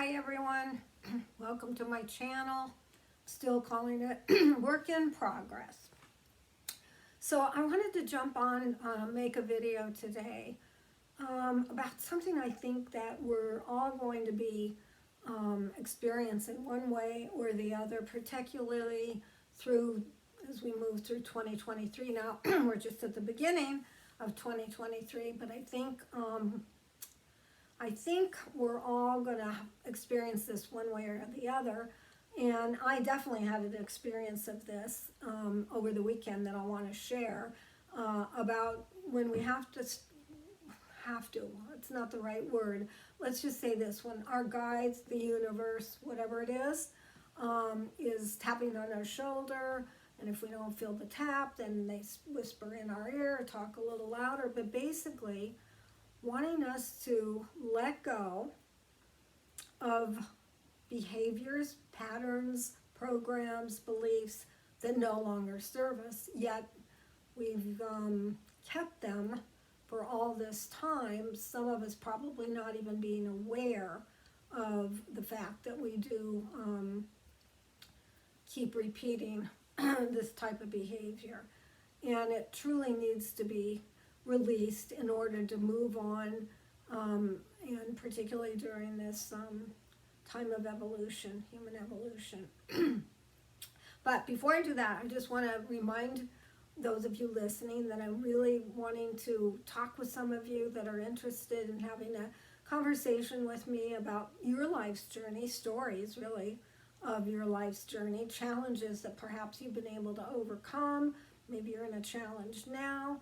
Hi everyone, welcome to my channel. Still calling it work in progress. So I wanted to jump on and make a video today about something I think that we're all going to be experiencing one way or the other, particularly through as we move through 2023. Now we're just at the beginning of 2023, but I think we're all going to experience this one way or the other. And I definitely had an experience of this over the weekend that I want to share about when we it's not the right word. Let's just say this: when our guides, the universe, whatever it is tapping on our shoulder. And if we don't feel the tap, then they whisper in our ear, talk a little louder. But basically, wanting us to let go of behaviors, patterns, programs, beliefs that no longer serve us, yet we've kept them for all this time, some of us probably not even being aware of the fact that we do keep repeating this type of behavior. And it truly needs to be released in order to move on, and particularly during this time of evolution, human evolution. But before I do that, I just want to remind those of you listening that I'm really wanting to talk with some of you that are interested in having a conversation with me about your life's journey, stories really of your life's journey, challenges that perhaps you've been able to overcome. Maybe you're in a challenge now.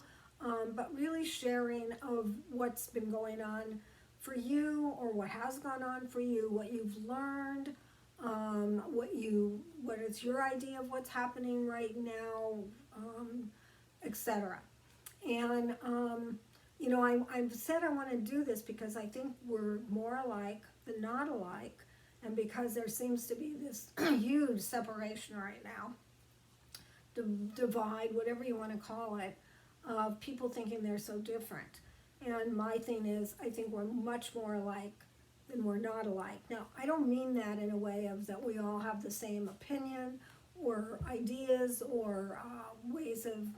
But really sharing of what's been going on for you, or what has gone on for you, what you've learned, what is your idea of what's happening right now, etc. And I've said I want to do this because I think we're more alike than not alike, and because there seems to be this huge separation right now, divide, whatever you want to call it, of people thinking they're so different. And my thing is, I think we're much more alike than we're not alike. Now, I don't mean that in a way of that we all have the same opinion or ideas or ways of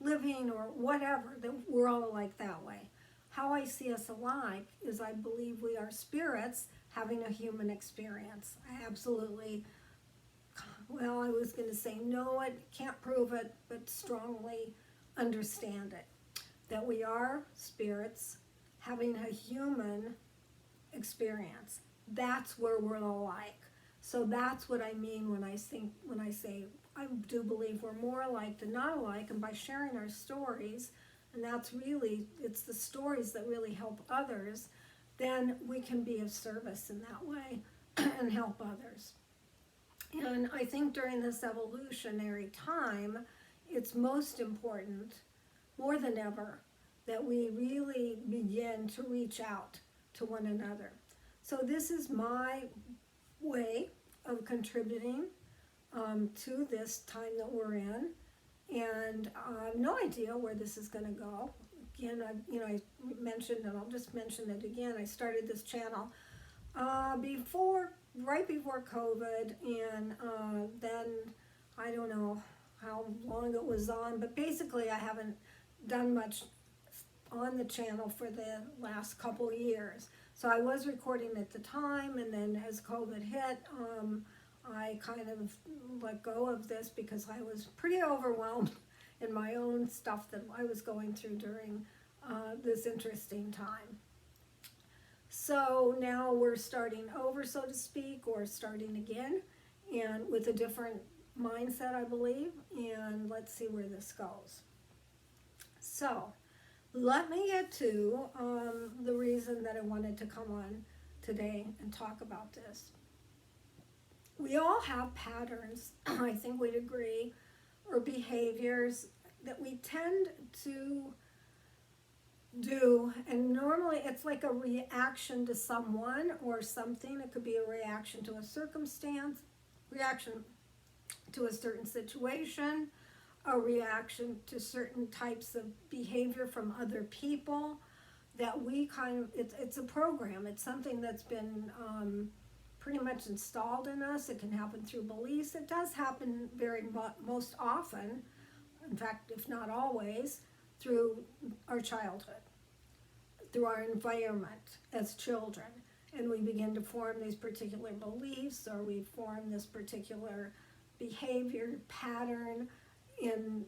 living or whatever, that we're all alike that way. How I see us alike is I believe we are spirits having a human experience. I absolutely, well, I was going to say know it, can't prove it, but strongly understand it, that we are spirits having a human experience. That's where we're alike. So that's what I mean when I say I do believe we're more alike than not alike. And by sharing our stories, and that's really, it's the stories that really help others, then we can be of service in that way and help others. And I think during this evolutionary time, it's most important, more than ever, that we really begin to reach out to one another. So this is my way of contributing to this time that we're in, and I have no idea where this is going to go. Again, I mentioned, and I'll just mention it again, I started this channel right before COVID, and then I don't know how long it was on, but basically I haven't done much on the channel for the last couple years. So I was recording at the time, and then as COVID hit, I kind of let go of this because I was pretty overwhelmed in my own stuff that I was going through during this interesting time. So now we're starting over, so to speak, or starting again, and with a different mindset, I believe, and let's see where this goes. So let me get to the reason that I wanted to come on today and talk about this. We all have patterns, I think we'd agree, or behaviors that we tend to do, and normally it's like a reaction to someone or something. It could be a reaction to a circumstance, reaction to a certain situation, a reaction to certain types of behavior from other people that we it's a program. It's something that's been pretty much installed in us. It can happen through beliefs. It does happen most often, in fact, if not always, through our childhood, through our environment as children. And we begin to form these particular beliefs, or we form this particular behavior pattern in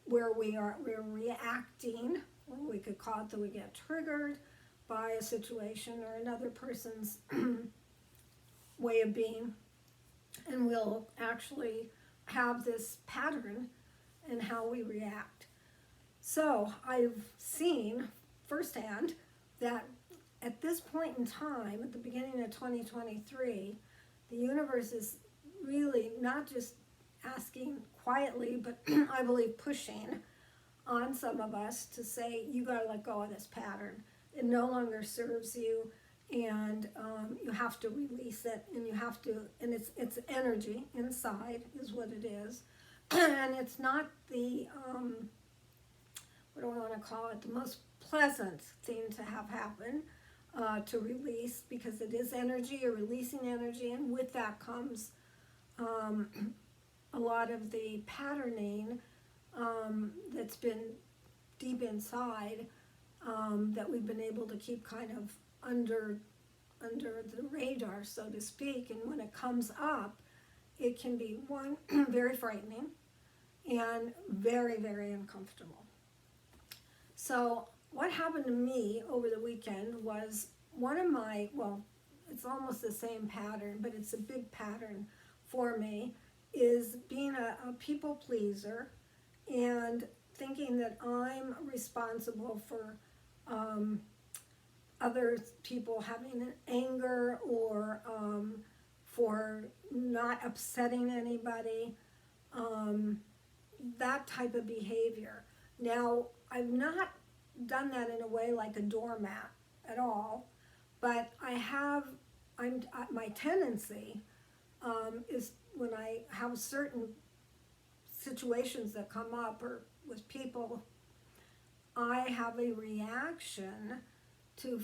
where we're reacting, or we could call it that we get triggered by a situation or another person's way of being, and we'll actually have this pattern in how we react. So I've seen firsthand that at this point in time, at the beginning of 2023, the universe is really not just asking quietly, but I believe pushing on some of us to say, you got to let go of this pattern. It no longer serves you, and you have to release it, and you have to, and it's energy inside is what it is. And it's not the, what do I want to call it, the most pleasant thing to have happen, to release, because it is energy, you're releasing energy, and with that comes a lot of the patterning that's been deep inside, that we've been able to keep kind of under the radar, so to speak. And when it comes up, it can be, one, very frightening, and very, very uncomfortable. So what happened to me over the weekend was one of my, well, it's almost the same pattern, but it's a big pattern for me, is being a people pleaser and thinking that I'm responsible for other people having an anger, or for not upsetting anybody, that type of behavior. Now, I've not done that in a way like a doormat at all, but my tendency is when I have certain situations that come up or with people, I have a reaction to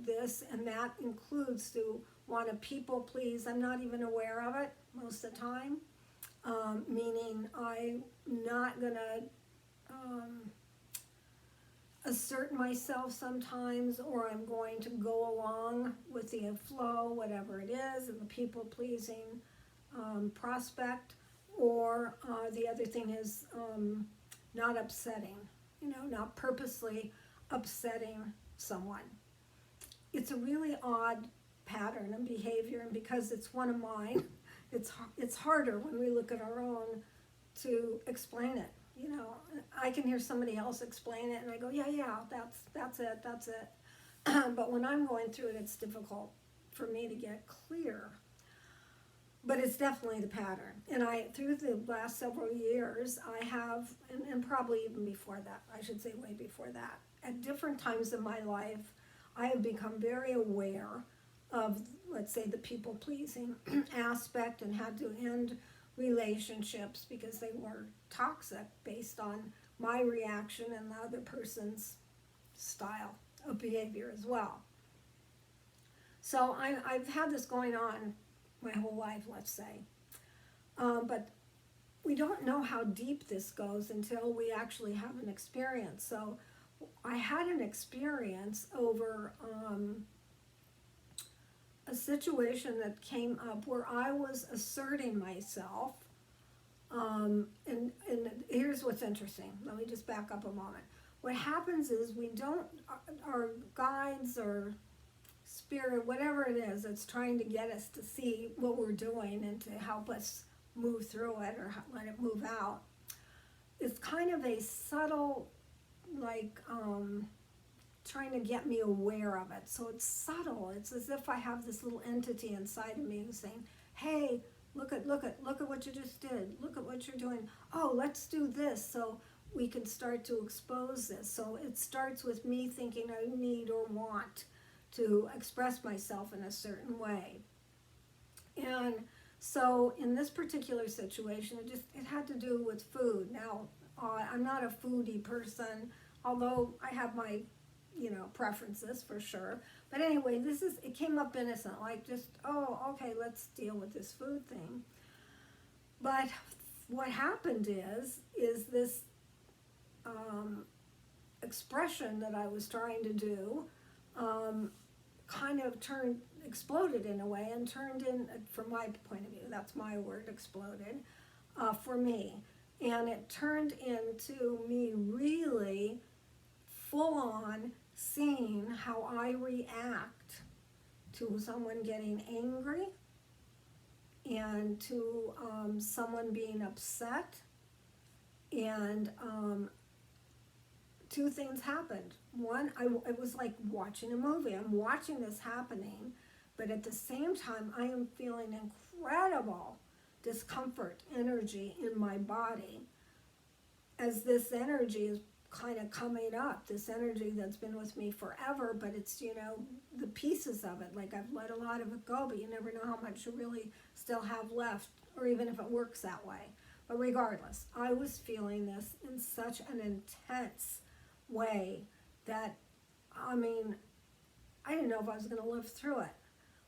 this, and that includes to want to people please. I'm not even aware of it most of the time, meaning I'm not gonna assert myself sometimes, or I'm going to go along with the flow, whatever it is, and the people pleasing prospect, or the other thing is not upsetting, not purposely upsetting someone. It's a really odd pattern and behavior, and because it's one of mine, it's harder when we look at our own to explain it. I can hear somebody else explain it, and I go, yeah, that's it. But when I'm going through it, it's difficult for me to get clear. But it's definitely the pattern. And through the last several years, I have, and probably even before that, I should say way before that, at different times in my life, I have become very aware of, let's say, the people-pleasing aspect, and had to end relationships because they were toxic based on my reaction and the other person's style of behavior as well. So I've had this going on my whole life, let's say. But we don't know how deep this goes until we actually have an experience. So I had an experience over a situation that came up where I was asserting myself. And here's what's interesting. Let me just back up a moment. What happens is our guides or spirit, whatever it is that's trying to get us to see what we're doing and to help us move through it or let it move out, it's kind of a subtle, like, trying to get me aware of it. So it's subtle. It's as if I have this little entity inside of me who's saying, hey, look at what you just did. Look at what you're doing. Oh, let's do this so we can start to expose this. So it starts with me thinking I need or want to express myself in a certain way. And so in this particular situation, it had to do with food. Now, I'm not a foodie person, although I have my preferences for sure. But anyway, it came up innocent, like just, oh, okay, let's deal with this food thing. But what happened is this expression that I was trying to do kind of exploded in a way and turned in, from my point of view, that's my word, exploded, for me. And it turned into me really full on seeing how I react to someone getting angry and to someone being upset. And two things happened. One, it was like watching a movie. I'm watching this happening, but at the same time, I am feeling incredible discomfort, energy in my body as this energy is kind of coming up, this energy that's been with me forever, but it's, the pieces of it, like I've let a lot of it go, but you never know how much you really still have left, or even if it works that way. But regardless, I was feeling this in such an intense way that, I didn't know if I was going to live through it.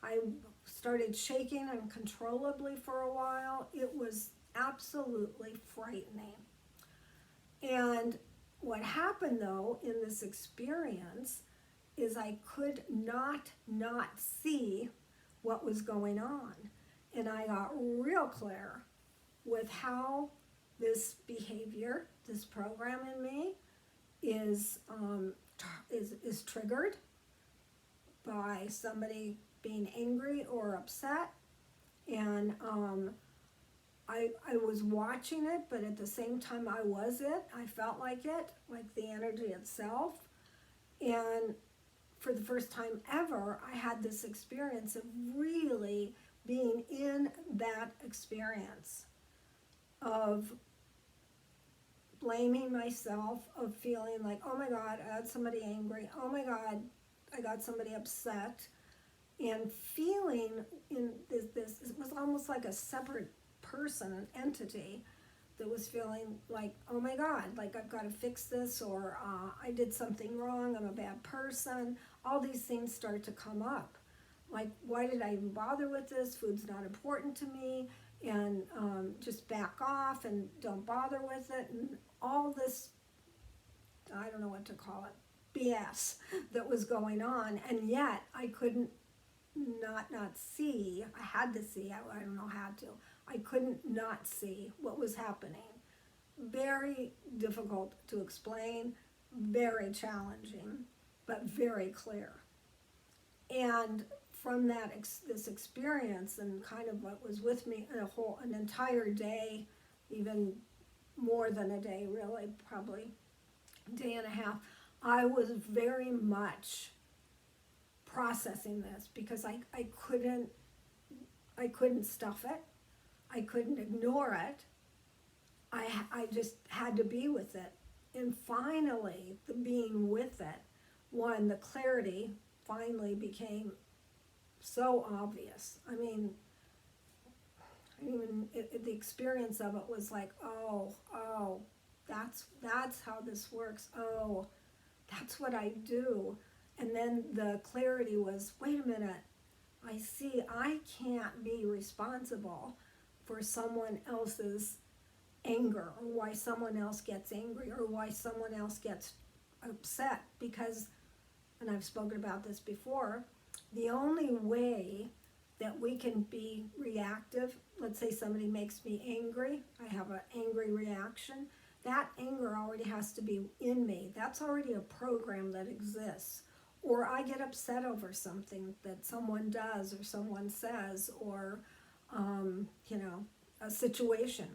I started shaking uncontrollably for a while. It was absolutely frightening. And what happened, though, in this experience is I could not see what was going on. And I got real clear with how this behavior, this program in me, is triggered by somebody being angry or upset. And I was watching it, but at the same time I was it. I felt like it, like the energy itself. And for the first time ever, I had this experience of really being in that experience of blaming myself, of feeling like, oh my God, I got somebody angry. Oh my God, I got somebody upset. And feeling in this, it was almost like a separate person, an entity that was feeling like, oh my God, like I've got to fix this, or I did something wrong, I'm a bad person. All these things start to come up. Like, why did I even bother with this? Food's not important to me, and just back off and don't bother with it. And all this, I don't know what to call it, BS that was going on. And yet I couldn't not see. I had to see. I don't know how to. I couldn't not see what was happening. Very difficult to explain, very challenging, but very clear. And from that this experience, and kind of what was with me an entire day, even more than a day, really, probably a day and a half, I was very much processing this because I couldn't stuff it. I couldn't ignore it. I just had to be with it. And finally, the being with it, the clarity finally became so obvious. The experience of it was like, oh, that's how this works. Oh, that's what I do. And then the clarity was, wait a minute, I see I can't be responsible for someone else's anger, or why someone else gets angry, or why someone else gets upset, because, and I've spoken about this before, the only way that we can be reactive, let's say somebody makes me angry, I have an angry reaction, that anger already has to be in me. That's already a program that exists. Or I get upset over something that someone does or someone says, or a situation.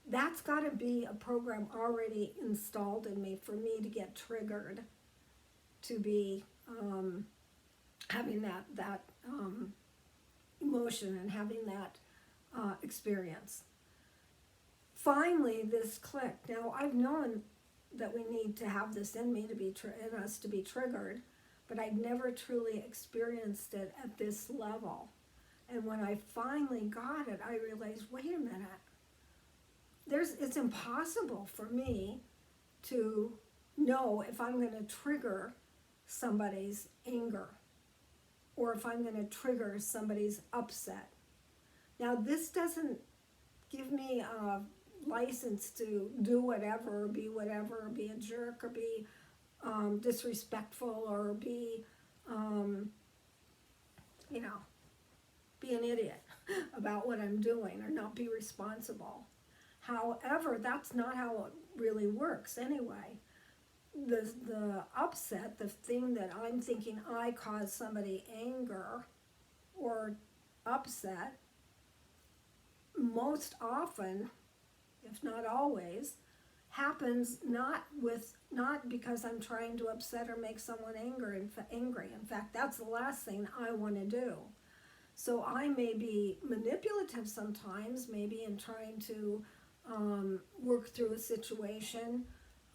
That's got to be a program already installed in me for me to get triggered, to be having that emotion and having that experience. Finally, this clicked. Now, I've known that we need to have this in me to be in us to be triggered, but I'd never truly experienced it at this level. And when I finally got it, I realized, wait a minute, it's impossible for me to know if I'm going to trigger somebody's anger or if I'm going to trigger somebody's upset. Now, this doesn't give me a license to do whatever, or be a jerk, or be disrespectful, or be, you know, be an idiot about what I'm doing, or not be responsible. However, that's not how it really works anyway. The upset, the thing that I'm thinking I caused somebody anger or upset, most often, if not always, happens not because I'm trying to upset or make someone angry. In fact, that's the last thing I want to do. So I may be manipulative sometimes, maybe in trying to work through a situation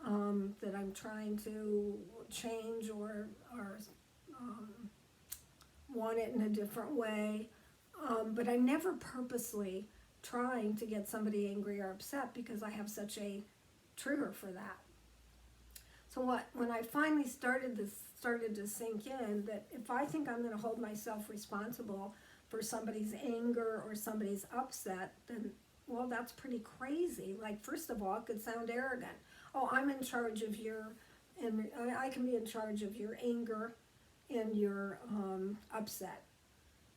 that I'm trying to change or want it in a different way. But I'm never purposely trying to get somebody angry or upset because I have such a trigger for that. So when I finally started to sink in that if I think I'm going to hold myself responsible for somebody's anger or somebody's upset, then, well, that's pretty crazy. Like, first of all, it could sound arrogant. Oh, I'm in charge of and I can be in charge of your anger and your upset.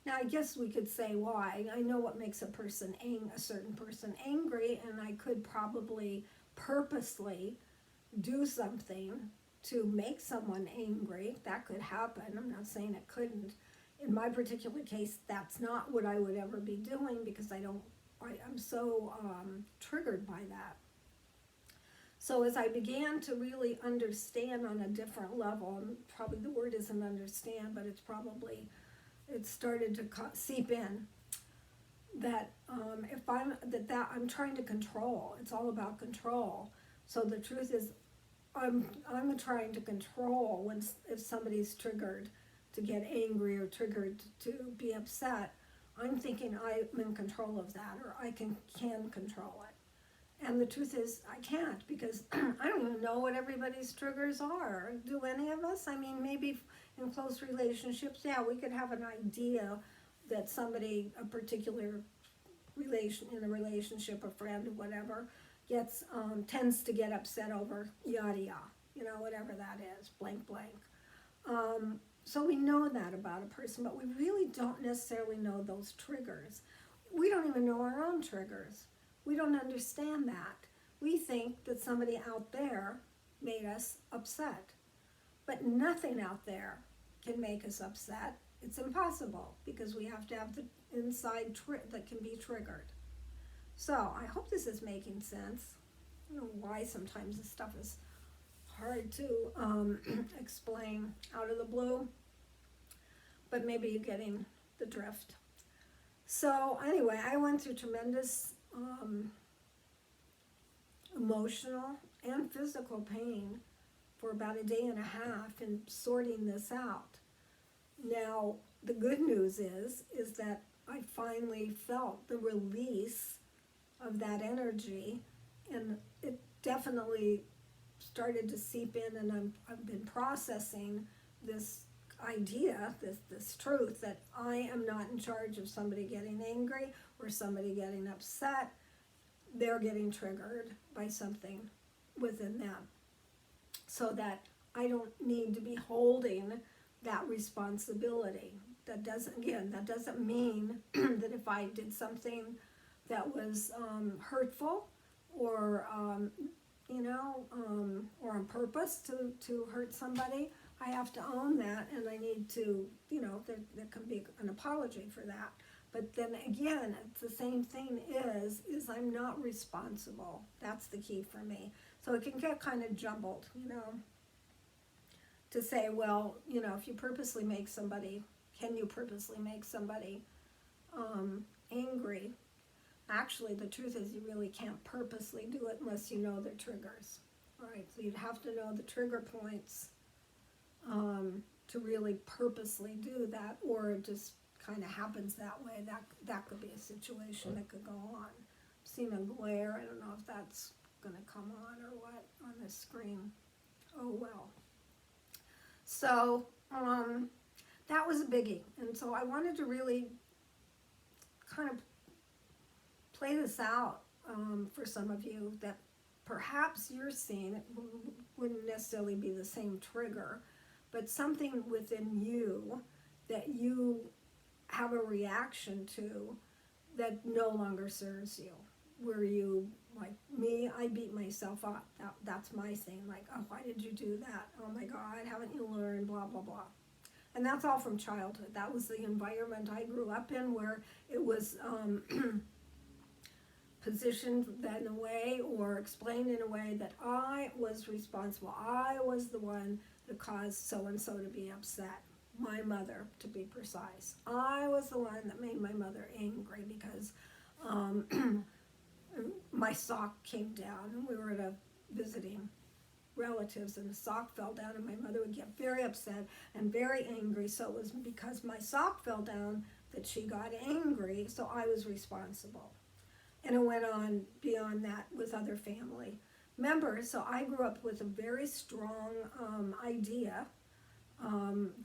Now, I guess we could say why. I know what makes a certain person angry, and I could probably purposely do something to make someone angry. That could happen. I'm not saying it couldn't. In my particular case, that's not what I would ever be doing because I'm so triggered by that. So as I began to really understand on a different level, and probably the word isn't understand, but it started to seep in that if I'm trying to control. It's all about control. So the truth is, I'm trying to control if somebody's triggered to get angry or triggered to be upset. I'm thinking I'm in control of that, or I can control it. And the truth is, I can't, because I don't even know what everybody's triggers are. Do any of us? I mean, maybe in close relationships, yeah, we could have an idea that somebody, a particular in a relationship, a friend, or whatever, tends to get upset over yada yada, whatever that is, blank blank. So we know that about a person, but we really don't necessarily know those triggers. We don't even know our own triggers. We don't understand that. We think that somebody out there made us upset. But nothing out there can make us upset. It's impossible because we have to have the inside that can be triggered. So I hope this is making sense. I don't know why sometimes this stuff is hard to explain out of the blue, but maybe you're getting the drift. So anyway, I went through tremendous emotional and physical pain for about a day and a half in sorting this out. Now, the good news is that I finally felt the release of that energy, and it definitely started to seep in, and I've been processing this idea, this truth that I am not in charge of somebody getting angry or somebody getting upset. They're getting triggered by something within them. So that I don't need to be holding that responsibility. That doesn't mean that if I did something that was hurtful or or on purpose to hurt somebody, I have to own that, and I need to, there can be an apology for that. But then again, it's the same thing is I'm not responsible. That's the key for me. So it can get kind of jumbled, to say, well, if you purposely make somebody, can you purposely make somebody angry? Actually, the truth is you really can't purposely do it unless you know their triggers. All right, so you'd have to know the trigger points to really purposely do that, or it just kind of happens that way. That could be a situation that could go on. I'm seeing a glare. I don't know if that's going to come on or what on this screen. Oh well. So that was a biggie. And so I wanted to really kind of play this out for some of you that perhaps you're seeing. It wouldn't necessarily be the same trigger, but something within you that you have a reaction to that no longer serves you. Where you, like me, I beat myself up. That's my thing. Like, oh, why did you do that? Oh my God, haven't you learned? Blah, blah, blah. And that's all from childhood. That was the environment I grew up in, where it was positioned that in a way or explained in a way that I was responsible. I was the one that caused so-and-so to be upset. My mother, to be precise. I was the one that made my mother angry because my sock came down and we were at a visiting relatives and the sock fell down and my mother would get very upset and very angry. So it was because my sock fell down that she got angry, so I was responsible. And it went on beyond that with other family members. So I grew up with a very strong idea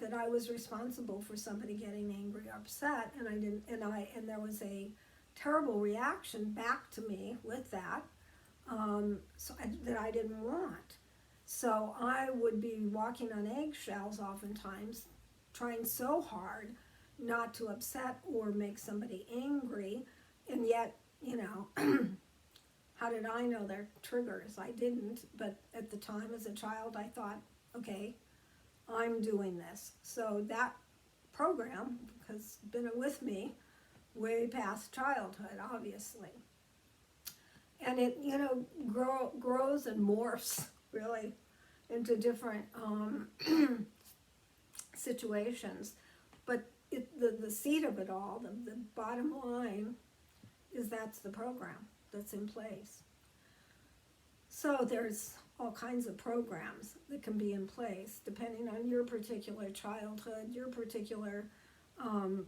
that I was responsible for somebody getting angry or upset, and I didn't, and there was a terrible reaction back to me with that, that I didn't want. So I would be walking on eggshells oftentimes, trying so hard not to upset or make somebody angry, and yet, you know, how did I know their triggers? I didn't, but at the time as a child I thought, okay, I'm doing this. So that program has been with me way past childhood, obviously. And it, you know, grows and morphs really into different situations. But the seed of it all, the bottom line, is that's the program that's in place. So there's all kinds of programs that can be in place depending on your particular childhood, your particular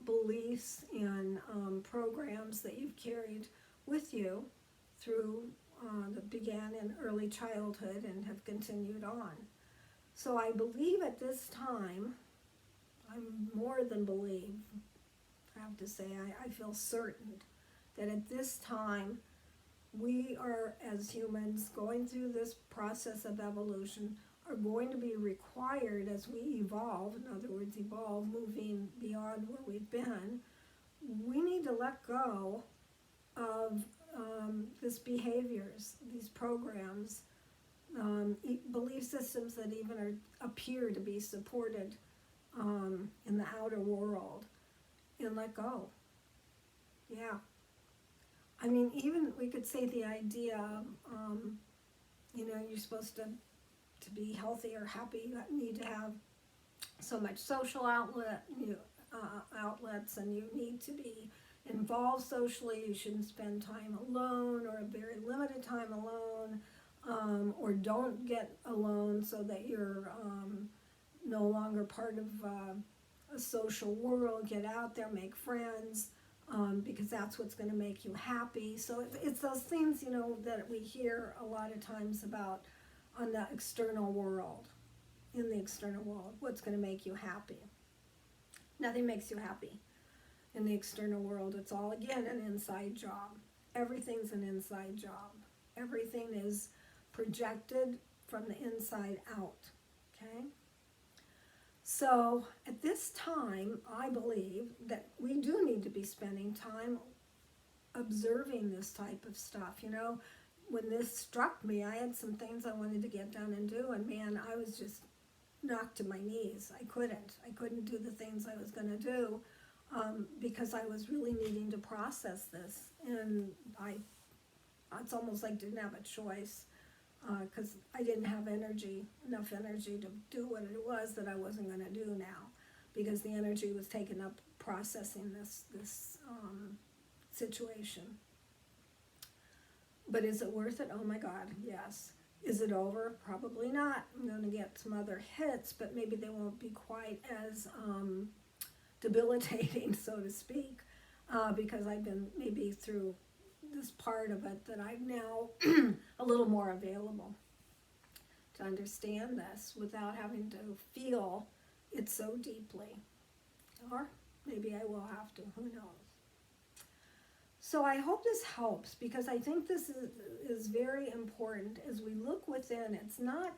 beliefs and programs that you've carried with you through that began in early childhood and have continued on. So I believe at this time, I'm more than believe, I have to say, I feel certain that at this time we are, as humans, going through this process of evolution, are going to be required as we evolve, in other words, evolve, moving beyond where we've been, we need to let go of these behaviors, these programs, belief systems that even appear to be supported in the outer world, and let go. Yeah. I mean, even we could say the idea of, you know, you're supposed to be healthy or happy, you need to have so much social outlets, and you need to be involved socially. You shouldn't spend time alone or a very limited time alone, or don't get alone so that you're no longer part of a social world. Get out there, make friends. Because that's what's going to make you happy. So it's those things, you know, that we hear a lot of times about on the external world, in the external world, what's going to make you happy. Nothing makes you happy in the external world. It's all, again, an inside job. Everything's an inside job. Everything is projected from the inside out, okay? So at this time, I believe that we do need to be spending time observing this type of stuff. You know, when this struck me, I had some things I wanted to get done and do, and man, I was just knocked to my knees. I couldn't do the things I was going to do because I was really needing to process this, and it's almost like didn't have a choice. Because I didn't have enough energy to do what it was that I wasn't going to do now, because the energy was taken up processing this situation. But is it worth it? Oh my God, yes. Is it over? Probably not. I'm going to get some other hits, but maybe they won't be quite as debilitating, so to speak, because I've been maybe through this part of it that I'm now a little more available to understand this without having to feel it so deeply. Or maybe I will have to, who knows. So I hope this helps, because I think this is very important as we look within. It's not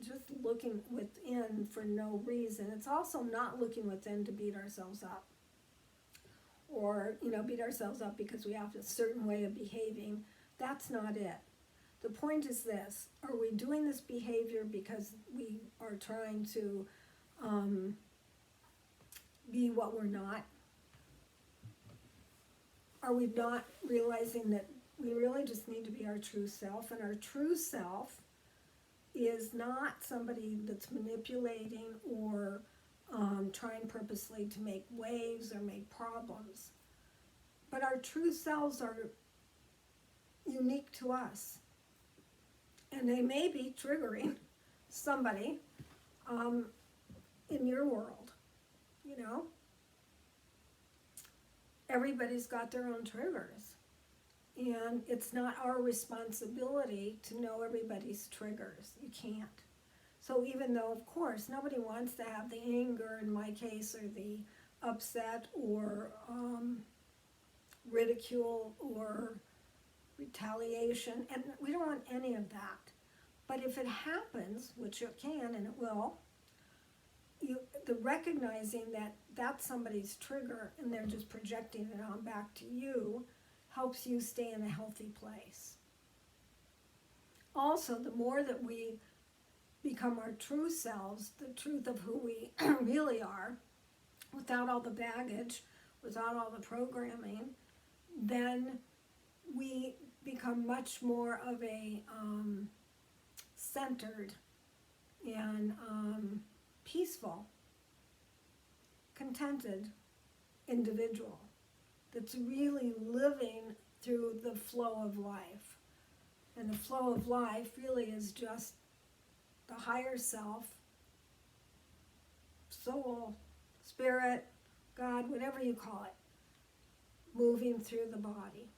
just looking within for no reason. It's also not looking within to beat ourselves up. Or, beat ourselves up because we have a certain way of behaving. That's not it. The point is this: are we doing this behavior because we are trying to be what we're not? Are we not realizing that we really just need to be our true self? And our true self is not somebody that's manipulating or trying purposely to make waves or make problems. But our true selves are unique to us. And they may be triggering somebody in your world, Everybody's got their own triggers. And it's not our responsibility to know everybody's triggers. You can't. So even though, of course, nobody wants to have the anger, in my case, or the upset, or ridicule, or retaliation, and we don't want any of that. But if it happens, which it can and it will, the recognizing that that's somebody's trigger and they're just projecting it on back to you helps you stay in a healthy place. Also, the more that we become our true selves, the truth of who we really are, without all the baggage, without all the programming, then we become much more of a centered and peaceful, contented individual that's really living through the flow of life. And the flow of life really is just the higher self, soul, spirit, God, whatever you call it, moving through the body.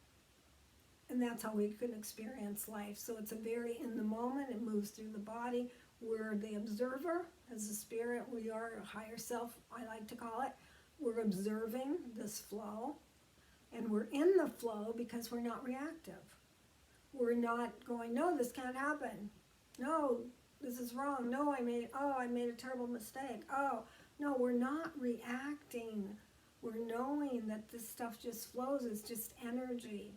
And that's how we can experience life. So it's a very in the moment, it moves through the body. We're the observer as a spirit. We are a higher self, I like to call it. We're observing this flow. And we're in the flow because we're not reactive. We're not going, no, this can't happen. No, this is wrong. No, I made a terrible mistake. Oh, no, we're not reacting. We're knowing that this stuff just flows. It's just energy.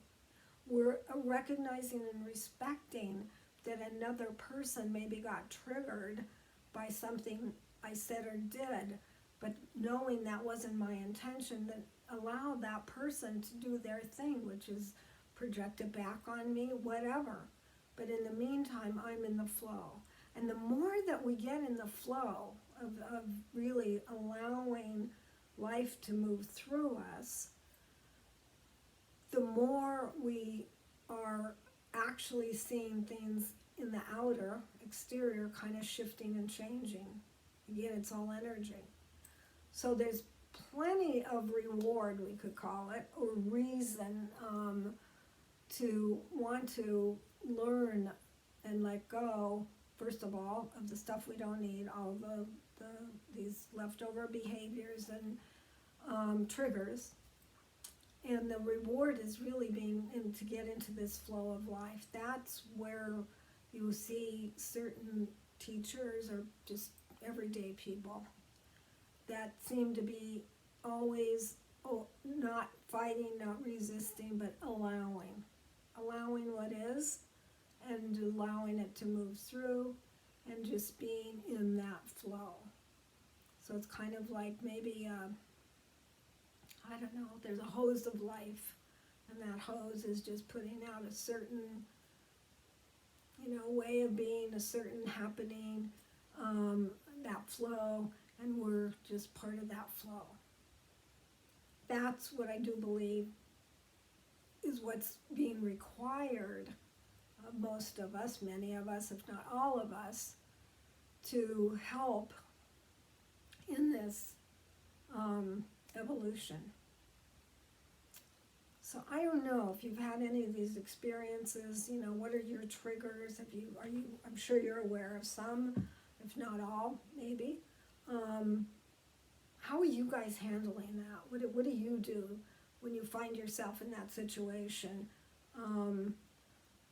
We're recognizing and respecting that another person maybe got triggered by something I said or did, but knowing that wasn't my intention, that allowed that person to do their thing, which is project it back on me, whatever. But in the meantime, I'm in the flow. And the more that we get in the flow of really allowing life to move through us, the more we are actually seeing things in the outer, exterior, kind of shifting and changing. Again, it's all energy. So there's plenty of reward, we could call it, or reason to want to learn and let go, first of all, of the stuff we don't need, all these leftover behaviors and triggers. And the reward is really being to get into this flow of life. That's where you see certain teachers or just everyday people that seem to be always not fighting, not resisting, but allowing what is and allowing it to move through and just being in that flow. So it's kind of like maybe I don't know, there's a hose of life, and that hose is just putting out a certain, way of being, a certain happening, that flow, and we're just part of that flow. That's what I do believe is what's being required of most of us, many of us, if not all of us, to help in this evolution. So I don't know if you've had any of these experiences, you know, what are your triggers? I'm sure you're aware of some, if not all, maybe. How are you guys handling that? What do you do when you find yourself in that situation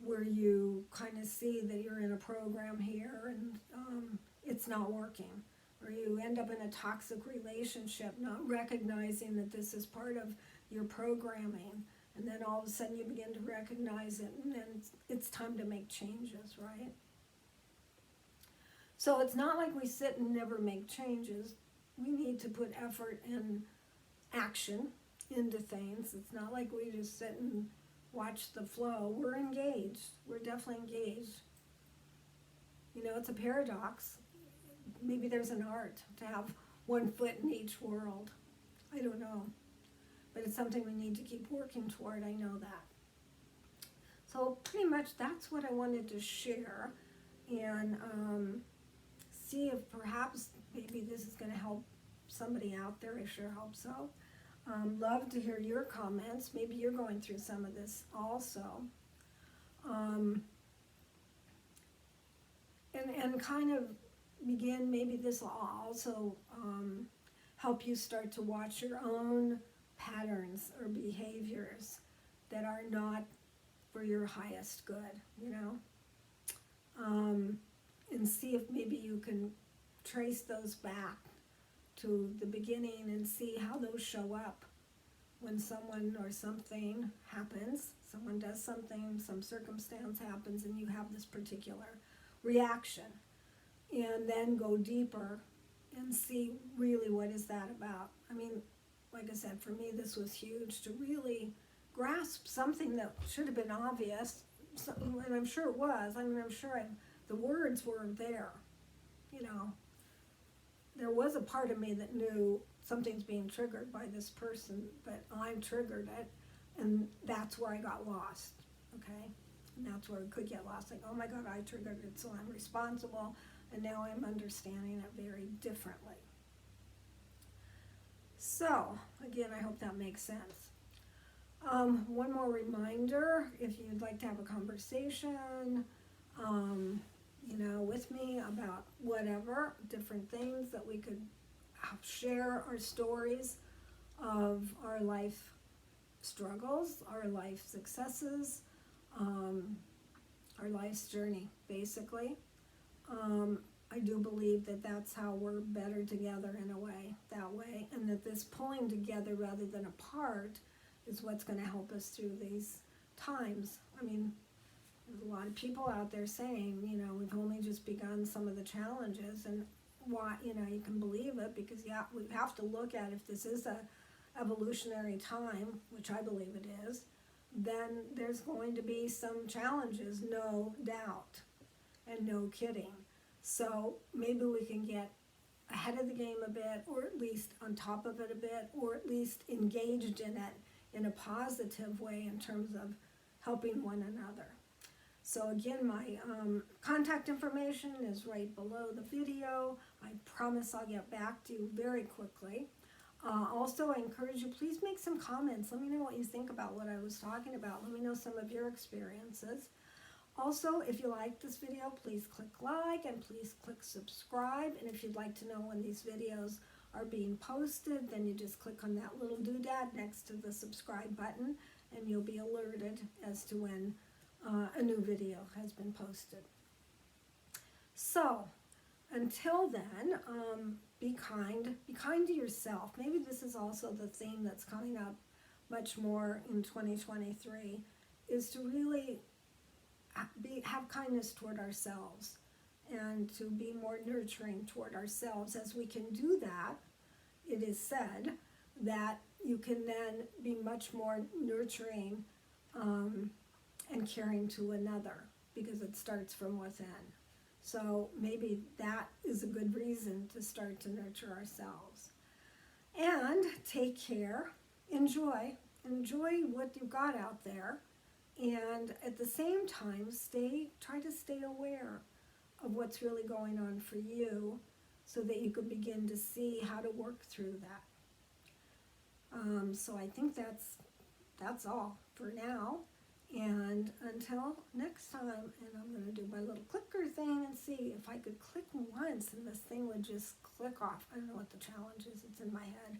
where you kind of see that you're in a program here and it's not working? Or you end up in a toxic relationship, not recognizing that this is part of your programming, and then all of a sudden you begin to recognize it, and then it's time to make changes, right? So it's not like we sit and never make changes. We need to put effort and action into things. It's not like we just sit and watch the flow. We're engaged. We're definitely engaged. You know, it's a paradox. Maybe there's an art to have one foot in each world. I don't know. But it's something we need to keep working toward. I know that. So pretty much that's what I wanted to share. And see if perhaps maybe this is going to help somebody out there. I sure hope so. Love to hear your comments. Maybe you're going through some of this also. And kind of begin, maybe this will also help you start to watch your own patterns or behaviors that are not for your highest good, you know? And see if maybe you can trace those back to the beginning and see how those show up when someone or something happens. Someone does something, some circumstance happens, and you have this particular reaction. And then go deeper and see really what is that about. I mean, like I said, for me this was huge to really grasp something that should have been obvious, and I'm sure it was. I mean, I'm sure the words were there, you know. There was a part of me that knew something's being triggered by this person, but I triggered it, and that's where I got lost, okay? And that's where I could get lost, like, oh my God, I triggered it, so I'm responsible, and now I'm understanding it very differently. So, again, I hope that makes sense. One more reminder, if you'd like to have a conversation, you know, with me about whatever, different things that we could share our stories of our life struggles, our life successes, our life's journey, basically. I do believe that that's how we're better together in a way, that way, and that this pulling together rather than apart is what's going to help us through these times. I mean, there's a lot of people out there saying, you know, we've only just begun some of the challenges, and why, you know, you can believe it, because yeah, we have to look at if this is a evolutionary time, which I believe it is, then there's going to be some challenges, no doubt, and no kidding. So maybe we can get ahead of the game a bit, or at least on top of it a bit, or at least engaged in it in a positive way in terms of helping one another. So again, my contact information is right below the video. I promise I'll get back to you very quickly. Also, I encourage you, please make some comments. Let me know what you think about what I was talking about. Let me know some of your experiences. Also, if you like this video, please click like and please click subscribe. And if you'd like to know when these videos are being posted, then you just click on that little doodad next to the subscribe button, and you'll be alerted as to when a new video has been posted. So, until then, be kind to yourself. Maybe this is also the theme that's coming up much more in 2023, is to really have kindness toward ourselves and to be more nurturing toward ourselves. As we can do that, it is said that you can then be much more nurturing and caring to another, because it starts from within. So maybe that is a good reason to start to nurture ourselves. And take care, enjoy what you've got out there, and at the same time, try to stay aware of what's really going on for you, so that you can begin to see how to work through that. So I think that's that's all for now. And until next time, and I'm going to do my little clicker thing and see if I could click once and this thing would just click off. I don't know what the challenge is, it's in my head.